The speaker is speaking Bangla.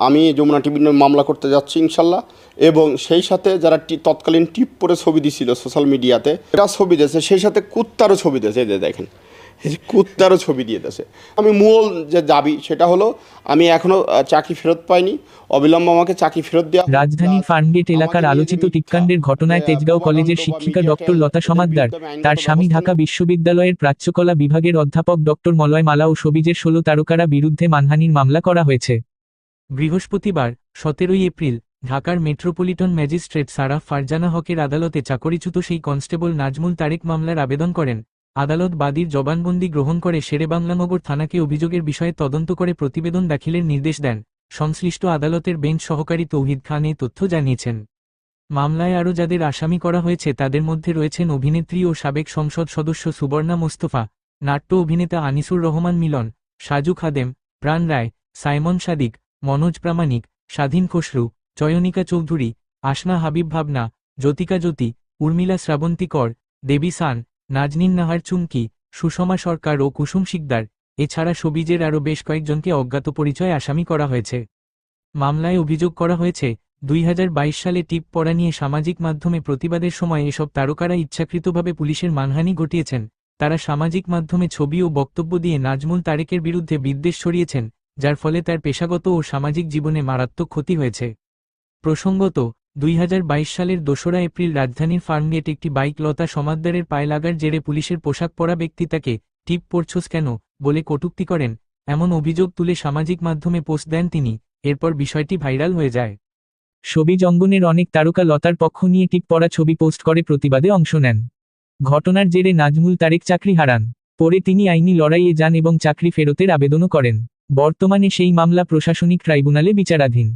আমি যমুনা টিভির নামে মামলা করতে যাচ্ছি ইনশাল্লাহ। এবং সেই সাথে যারা তৎকালীন টিপ পরে ছবি দিছিল সোশ্যাল মিডিয়াতে, এটা ছবি দিয়েছে, সেই সাথে কুত্তারও ছবি দিয়েছে। এই যে দেখেন, এই যে কুত্তারও ছবি দিয়ে দিয়েছে। আমি মূল যে দাবি সেটা হলো, আমি এখনও চাকরি ফেরত পাইনি, অবিলম্বে আমাকে চাকরি ফেরত দেওয়া। রাজধানীর ফার্মগেট এলাকার আলোচিত টিপকাণ্ডের ঘটনায় তেজগাঁও কলেজের শিক্ষিকা ডক্টর লতা সমাদ্দার, তার স্বামী ঢাকা বিশ্ববিদ্যালয়ের প্রাচ্যকলা বিভাগের অধ্যাপক ডক্টর মলয় মালা ও সবিজের 16 তারকারা বিরুদ্ধে মানহানির মামলা করা হয়েছে। বৃহস্পতিবার 17 এপ্রিল ঢাকার মেট্রোপলিটন ম্যাজিস্ট্রেট সারাহ ফারজানা হকের আদালতে চাকরিচ্যুত সেই কনস্টেবল নাজমুল তারেক মামলার আবেদন করেন। আদালত বাদীর জবানবন্দি গ্রহণ করে শেরেবাংলানগর থানাকে অভিযোগের বিষয়ে তদন্ত করে প্রতিবেদন দাখিলের নির্দেশ দেন। সংশ্লিষ্ট আদালতের বেঞ্চ সহকারী তৌহিদ খান এই তথ্য জানিয়েছেন। মামলায় আরও যাদের আসামি করা হয়েছে তাদের মধ্যে রয়েছেন অভিনেত্রী ও সাবেক সংসদ সদস্য সুবর্ণা মোস্তফা, নাট্য অভিনেতা আনিসুর রহমান মিলন, সাজু খাদেম, প্রাণ রায়, সাইমন সাদিক, মনোজ প্রামাণিক, স্বাধীন খসরু, চয়নিকা চৌধুরী, আসনা হাবিব ভাবনা, জ্যোতিকা জ্যোতি, উর্মিলা শ্রাবন্তী কর, দেবী সান, নাজনীন নাহার চুমকি, সুষমা সরকার ও কুসুম শিকদার, এছাড়া সবিজের আরও বেশ কয়েকজনকে অজ্ঞাত পরিচয় আসামি করা হয়েছে। মামলায় অভিযোগ করা হয়েছে, 2022 সালে টিপ পড়া নিয়ে সামাজিক মাধ্যমে প্রতিবাদের সময় এসব তারকারা ইচ্ছাকৃতভাবে পুলিশের মানহানি ঘটিয়েছেন। তারা সামাজিক মাধ্যমে ছবি ও বক্তব্য দিয়ে নাজমুল তারেকের বিরুদ্ধে বিদ্বেষ ছড়িয়েছেন, যার ফলে তার পেশাগত ও সামাজিক জীবনে মারাত্মক ক্ষতি হয়েছে। প্রসঙ্গত, 2022 সালের 2রা এপ্রিল রাজধানীর ফার্মগেট একটি বাইক লতা সমাদ্দারের পায়ে লাগার জেরে পুলিশের পোশাক পরা ব্যক্তি তাকে টিপ পড়ছস কেন বলে কটূক্তি করেন। এমন অভিযোগ তুলে সামাজিক মাধ্যমে পোস্ট দেন তিনি। এরপর বিষয়টি ভাইরাল হয়ে যায়। সবিজ অঙ্গনের অনেক তারকা লতার পক্ষ নিয়ে টিপ পড়া ছবি পোস্ট করে প্রতিবাদে অংশ নেন। ঘটনার জেরে নাজমুল তারেক চাকরি হারান। পরে তিনি আইনি লড়াইয়ে যান এবং চাকরি ফেরতের আবেদনও করেন। বর্তমানে সেই মামলা প্রশাসনিক ট্রাইব্যুনালে বিচারাধীন।